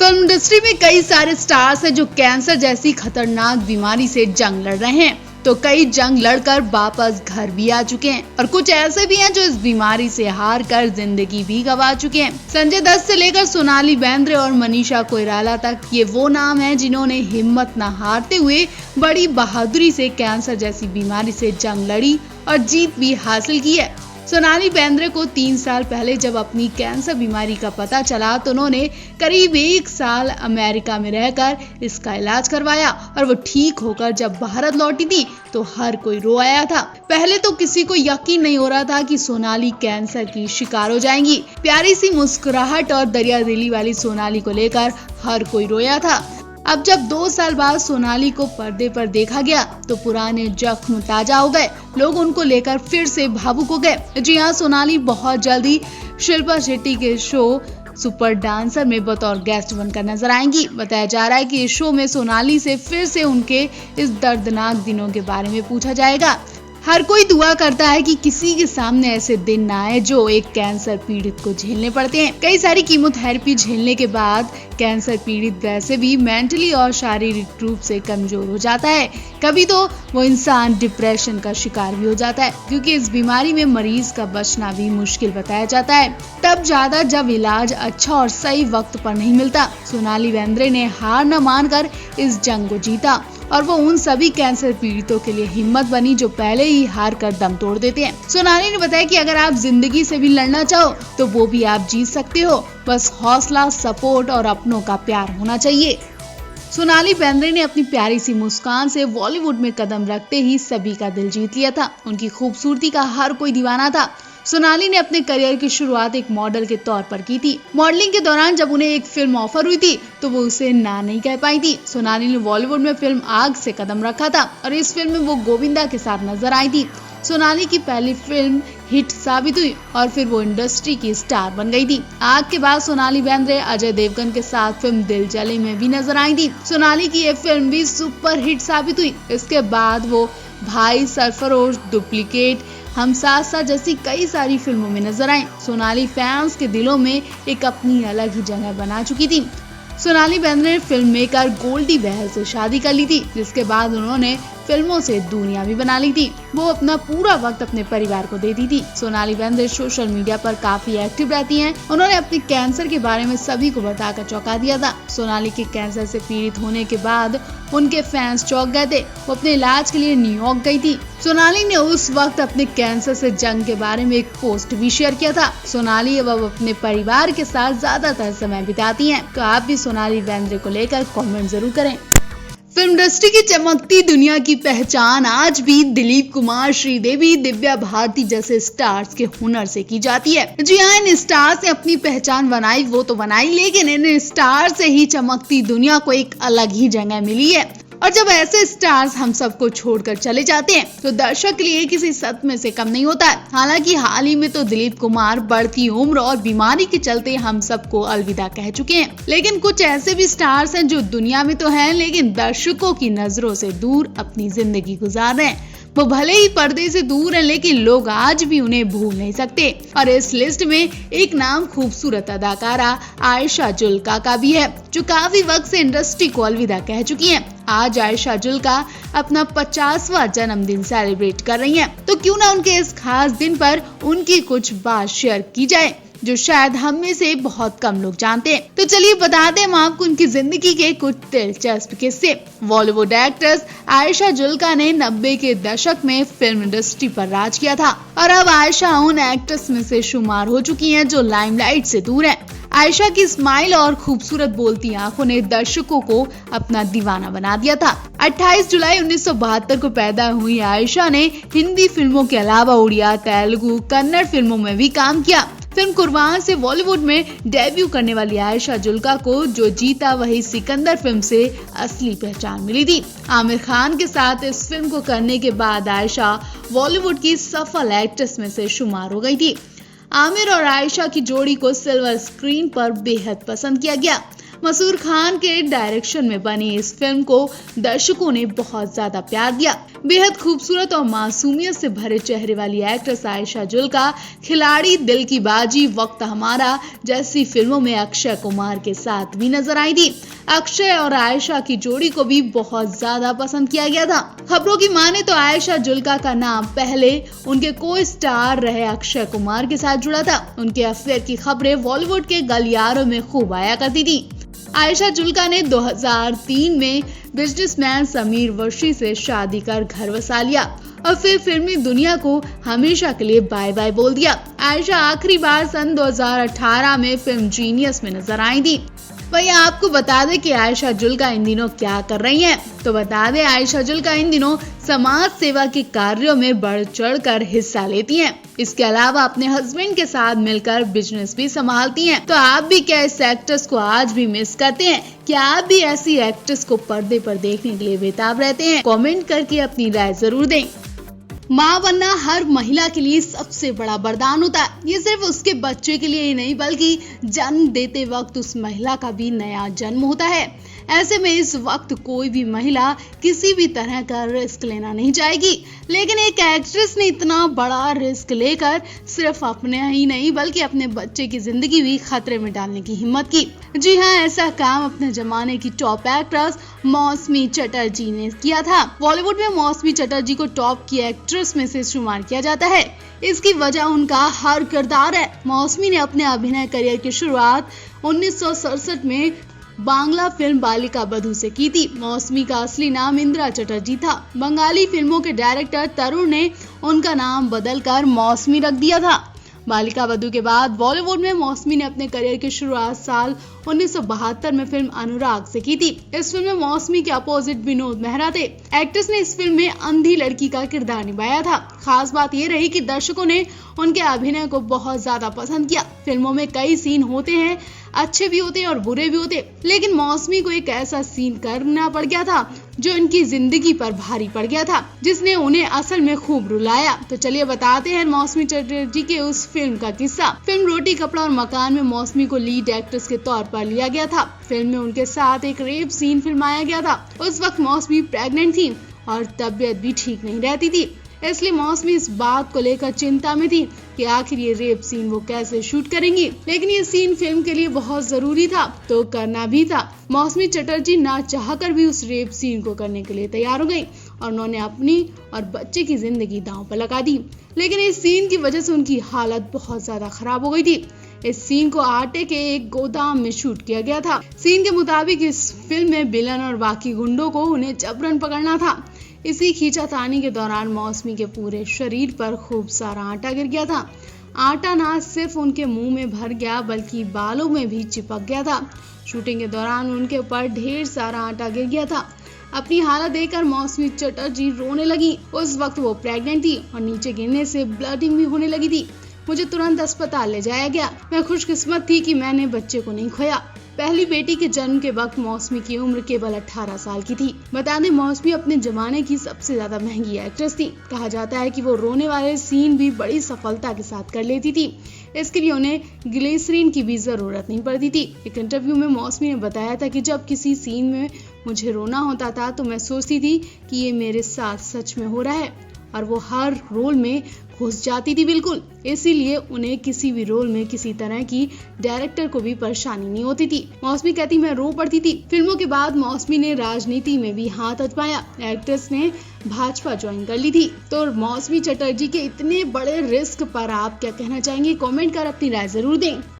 Film industry में कई सारे स्टार्स हैं जो कैंसर जैसी खतरनाक बीमारी से जंग लड़ रहे हैं, तो कई जंग लड़कर वापस घर भी आ चुके हैं और कुछ ऐसे भी हैं जो इस बीमारी से हार कर जिंदगी भी गंवा चुके हैं। संजय दत्त से लेकर सोनाली बेंद्रे और मनीषा कोइराला तक ये वो नाम हैं जिन्होंने हिम्मत न हारते हुए बड़ी बहादुरी से कैंसर जैसी बीमारी से जंग लड़ी और जीत भी हासिल की है। सोनाली बेंद्रे को 3 साल पहले जब अपनी कैंसर बीमारी का पता चला तो उन्होंने करीब 1 साल अमेरिका में रहकर इसका इलाज करवाया और वो ठीक होकर जब भारत लौटी थी तो हर कोई रो आया था। पहले तो किसी को यकीन नहीं हो रहा था कि सोनाली कैंसर की शिकार हो जाएंगी। प्यारी सी मुस्कुराहट और दरियादिली वाली सोनाली को लेकर हर कोई रोया था। अब जब 2 साल बाद सोनाली को पर्दे पर देखा गया तो पुराने जख्म ताजा हो गए। लोग उनको लेकर फिर से भावुक हो गए। जी हाँ, सोनाली बहुत जल्दी शिल्पा शेट्टी के शो सुपर डांसर में बतौर गेस्ट बनकर नजर आएंगी। बताया जा रहा है कि इस शो में सोनाली से फिर से उनके इस दर्दनाक दिनों के बारे में पूछा जाएगा। हर कोई दुआ करता है कि किसी के सामने ऐसे दिन ना आए जो एक कैंसर पीड़ित को झेलने पड़ते हैं। कई सारी कीमोथेरेपी झेलने के बाद कैंसर पीड़ित वैसे भी मेंटली और शारीरिक रूप से कमजोर हो जाता है। कभी तो वो इंसान डिप्रेशन का शिकार भी हो जाता है, क्योंकि इस बीमारी में मरीज का बचना भी मुश्किल बताया जाता है। तब ज्यादा जब इलाज अच्छा और सही वक्त पर नहीं मिलता। सोनाली बेंद्रे ने हार न मानकर इस जंग को जीता और वो उन सभी कैंसर पीड़ितों के लिए हिम्मत बनी जो पहले ही हार कर दम तोड़ देते हैं। सोनाली ने बताया कि अगर आप जिंदगी से भी लड़ना चाहो तो वो भी आप जीत सकते हो, बस हौसला, सपोर्ट और अपनों का प्यार होना चाहिए। सोनाली बेंद्रे ने अपनी प्यारी सी मुस्कान से बॉलीवुड में कदम रखते ही सभी का दिल जीत लिया था। उनकी खूबसूरती का हर कोई दीवाना था। सोनाली ने अपने करियर की शुरुआत एक मॉडल के तौर पर की थी। मॉडलिंग के दौरान जब उन्हें एक फिल्म ऑफर हुई थी तो वो उसे ना नहीं कह पाई थी। सोनाली ने बॉलीवुड में फिल्म आग से कदम रखा था और इस फिल्म में वो गोविंदा के साथ नजर आई थी। सोनाली की पहली फिल्म हिट साबित हुई और फिर वो इंडस्ट्री की स्टार बन गई थी। आग के बाद सोनाली बेंद्रे अजय देवगन के साथ फिल्म दिल जले में भी नजर आई थी। सोनाली की ये फिल्म भी सुपर हिट साबित हुई। इसके बाद वो भाई, सरफरोश, डुप्लीकेट, हम साथ साथ जैसी कई सारी फिल्मों में नजर आई। सोनाली फैंस के दिलों में एक अपनी अलग ही जगह बना चुकी थी। सोनाली बेंद्रे ने फिल्म मेकर गोल्डी बहल से शादी कर ली थी, जिसके बाद उन्होंने फिल्मों से दूरियां भी बना ली थी। वो अपना पूरा वक्त अपने परिवार को देती थी। सोनाली बेंद्रे सोशल मीडिया पर काफी एक्टिव रहती हैं। उन्होंने अपने कैंसर के बारे में सभी को बताकर चौंका दिया था। सोनाली के कैंसर से पीड़ित होने के बाद उनके फैंस चौंक गए थे। वो अपने इलाज के लिए न्यूयॉर्क गई थी। सोनाली ने उस वक्त अपने कैंसर से जंग के बारे में एक पोस्ट भी शेयर किया था। सोनाली अब अपने परिवार के साथ ज्यादातर समय बिताती हैं, तो आप भी सोनाली बेंद्रे को लेकर कमेंट जरूर करें। फिल्म इंडस्ट्री की चमकती दुनिया की पहचान आज भी दिलीप कुमार, श्रीदेवी, दिव्या भारती जैसे स्टार्स के हुनर से की जाती है। जी हाँ, इन स्टार्स ने अपनी पहचान बनाई वो तो बनाई, लेकिन इन स्टार से ही चमकती दुनिया को एक अलग ही जगह मिली है। और जब ऐसे स्टार्स हम सबको छोड़कर चले जाते हैं तो दर्शक के लिए किसी सदमे से कम नहीं होता है। हालांकि हाल ही में तो दिलीप कुमार बढ़ती उम्र और बीमारी के चलते हम सबको अलविदा कह चुके हैं, लेकिन कुछ ऐसे भी स्टार्स हैं जो दुनिया में तो हैं लेकिन दर्शकों की नजरों से दूर अपनी जिंदगी गुजार रहे हैं। वो भले ही पर्दे से दूर हैं, लेकिन लोग आज भी उन्हें भूल नहीं सकते। और इस लिस्ट में एक नाम खूबसूरत अदाकारा आयशा जुल्का का भी है, जो काफी वक्त से इंडस्ट्री को अलविदा कह चुकी हैं। आज आयशा जुल्का अपना 50वां जन्मदिन सेलिब्रेट कर रही हैं, तो क्यों ना उनके इस खास दिन पर उनकी कुछ बात शेयर की जाए जो शायद हम में से बहुत कम लोग जानते हैं। तो चलिए बताते हैं आपको उनकी जिंदगी के कुछ दिलचस्प किस्से। बॉलीवुड एक्ट्रेस आयशा जुल्का ने 90 के दशक में फिल्म इंडस्ट्री पर राज किया था और अब आयशा उन एक्ट्रेस में से शुमार हो चुकी हैं जो लाइमलाइट से दूर हैं। आयशा की स्माइल और खूबसूरत बोलती आंखों ने दर्शकों को अपना दीवाना बना दिया था। 28 जुलाई 1972 को पैदा हुई आयशा ने हिंदी फिल्मों के अलावा उड़िया, तेलुगु, कन्नड़ फिल्मों में भी काम किया। फिल्म कुर्बान से बॉलीवुड में डेब्यू करने वाली आयशा जुल्का को जो जीता वही सिकंदर फिल्म से असली पहचान मिली थी। आमिर खान के साथ इस फिल्म को करने के बाद आयशा बॉलीवुड की सफल एक्ट्रेस में से शुमार हो गई थी। आमिर और आयशा की जोड़ी को सिल्वर स्क्रीन पर बेहद पसंद किया गया। मसूर खान के डायरेक्शन में बनी इस फिल्म को दर्शकों ने बहुत ज्यादा प्यार दिया। बेहद खूबसूरत और मासूमियत से भरे चेहरे वाली एक्ट्रेस आयशा जुल्का खिलाड़ी, दिल की बाजी, वक्त हमारा जैसी फिल्मों में अक्षय कुमार के साथ भी नजर आई थी। अक्षय और आयशा की जोड़ी को भी बहुत ज्यादा पसंद किया गया था। खबरों की माने तो आयशा जुल्का का नाम पहले उनके को स्टार रहे अक्षय कुमार के साथ जुड़ा था। उनके अफेयर की खबरें बॉलीवुड के गलियारों में खूब आया करती थी। आयशा जुल्का ने 2003 में बिजनेसमैन समीर वशी से शादी कर घर बसा लिया और फिर फिल्मी दुनिया को हमेशा के लिए बाय बाय बोल दिया। आयशा आखिरी बार सन 2018 में फिल्म जीनियस में नजर आई थी। वहीं आपको बता दें कि आयशा जुल्का इन दिनों क्या कर रही हैं। तो बता दें, आयशा जुल्का इन दिनों समाज सेवा के कार्यों में बढ़ चढ़कर हिस्सा लेती हैं। इसके अलावा अपने हस्बैंड के साथ मिलकर बिजनेस भी संभालती हैं। तो आप भी क्या इस एक्ट्रेस को आज भी मिस करते हैं? क्या आप भी ऐसी एक्ट्रेस को पर्दे पर देखने के लिए बेताब रहते हैं? कमेंट करके अपनी राय जरूर दें। माँ बनना हर महिला के लिए सबसे बड़ा वरदान होता है। ये सिर्फ उसके बच्चे के लिए ही नहीं बल्कि जन्म देते वक्त उस महिला का भी नया जन्म होता है। ऐसे में इस वक्त कोई भी महिला किसी भी तरह का रिस्क लेना नहीं चाहेगी, लेकिन एक एक्ट्रेस ने इतना बड़ा रिस्क लेकर सिर्फ अपने ही नहीं बल्कि अपने बच्चे की जिंदगी भी खतरे में डालने की हिम्मत की। जी हाँ, ऐसा काम अपने जमाने की टॉप एक्ट्रेस मौसमी चटर्जी ने किया था। बॉलीवुड में मौसमी चटर्जी को टॉप की एक्ट्रेस में से शुमार किया जाता है। इसकी वजह उनका हर किरदार है। मौसमी ने अपने अभिनय करियर की शुरुआत 1967 में बांग्ला फिल्म बालिका बधू से की थी। मौसमी का असली नाम इंदिरा चटर्जी था। बंगाली फिल्मों के डायरेक्टर तरुण ने उनका नाम बदलकर मौसमी रख दिया था। बालिका बधू के बाद बॉलीवुड में मौसमी ने अपने करियर की शुरुआत साल 1972 में फिल्म अनुराग से की थी। इस फिल्म में मौसमी के अपोजिट विनोद मेहरा थे। एक्ट्रेस ने इस फिल्म में अंधी लड़की का किरदार निभाया था। खास बात ये रही कि दर्शकों ने उनके अभिनय को बहुत ज्यादा पसंद किया। फिल्मों में कई सीन होते हैं, अच्छे भी होते हैं और बुरे भी होते, लेकिन मौसमी को एक ऐसा सीन करना पड़ गया था जो इनकी जिंदगी पर भारी पड़ गया था, जिसने उन्हें असल में खूब रुलाया। तो चलिए बताते हैं मौसमी चटर्जी के उस फिल्म का किस्सा। फिल्म रोटी कपड़ा और मकान में मौसमी को लीड एक्ट्रेस के तौर पर लिया गया था। फिल्म में उनके साथ एक रेप सीन फिल्माया गया था। उस वक्त मौसमी प्रेग्नेंट थी और तबीयत भी ठीक नहीं रहती थी, इसलिए मौसमी इस बात को लेकर चिंता में थी कि आखिर ये रेप सीन वो कैसे शूट करेंगी। लेकिन ये सीन फिल्म के लिए बहुत जरूरी था तो करना भी था। मौसमी चटर्जी ना चाहकर भी उस रेप सीन को करने के लिए तैयार हो गई और उन्होंने अपनी और बच्चे की जिंदगी दांव पर लगा दी। लेकिन इस सीन की वजह से उनकी हालत बहुत ज्यादा खराब हो गई थी। इस सीन को आटे के एक गोदाम में शूट किया गया था। सीन के मुताबिक इस फिल्म में विलन और बाकी गुंडों को उन्हें जबरन पकड़ना था। इसी खींचातानी के दौरान मौसमी के पूरे शरीर पर खूब सारा आटा गिर गया था। आटा ना सिर्फ उनके मुंह में भर गया बल्कि बालों में भी चिपक गया था। शूटिंग के दौरान उनके ऊपर ढेर सारा आटा गिर गया था। अपनी हालत देखकर मौसमी चटर्जी रोने लगी। उस वक्त वो प्रेग्नेंट थी और नीचे गिरने से ब्लडिंग भी होने लगी थी। मुझे तुरंत अस्पताल ले जाया गया। मैं खुशकिस्मत थी कि मैंने बच्चे को नहीं खोया। पहली बेटी के जन्म के वक्त मौसमी की उम्र केवल 18 साल की थी। बता दें, मौसमी अपने जमाने की सबसे ज्यादा महंगी एक्ट्रेस थी। कहा जाता है कि वो रोने वाले सीन भी बड़ी सफलता के साथ कर लेती थी। इसके लिए उन्हें ग्लिसरीन की भी जरूरत नहीं पड़ती थी। एक इंटरव्यू में मौसमी ने बताया था कि जब किसी सीन में मुझे रोना होता था तो मैं सोचती थी कि ये मेरे साथ सच में हो रहा है, और वो हर रोल में घुस जाती थी बिल्कुल। इसीलिए उन्हें किसी भी रोल में किसी तरह की डायरेक्टर को भी परेशानी नहीं होती थी। मौसमी कहती, मैं रो पड़ती थी। फिल्मों के बाद मौसमी ने राजनीति में भी हाथ आजमाया। एक्ट्रेस ने भाजपा ज्वाइन कर ली थी। तो मौसमी चटर्जी के इतने बड़े रिस्क पर आप क्या कहना चाहेंगे? कमेंट कर अपनी राय जरूर दें।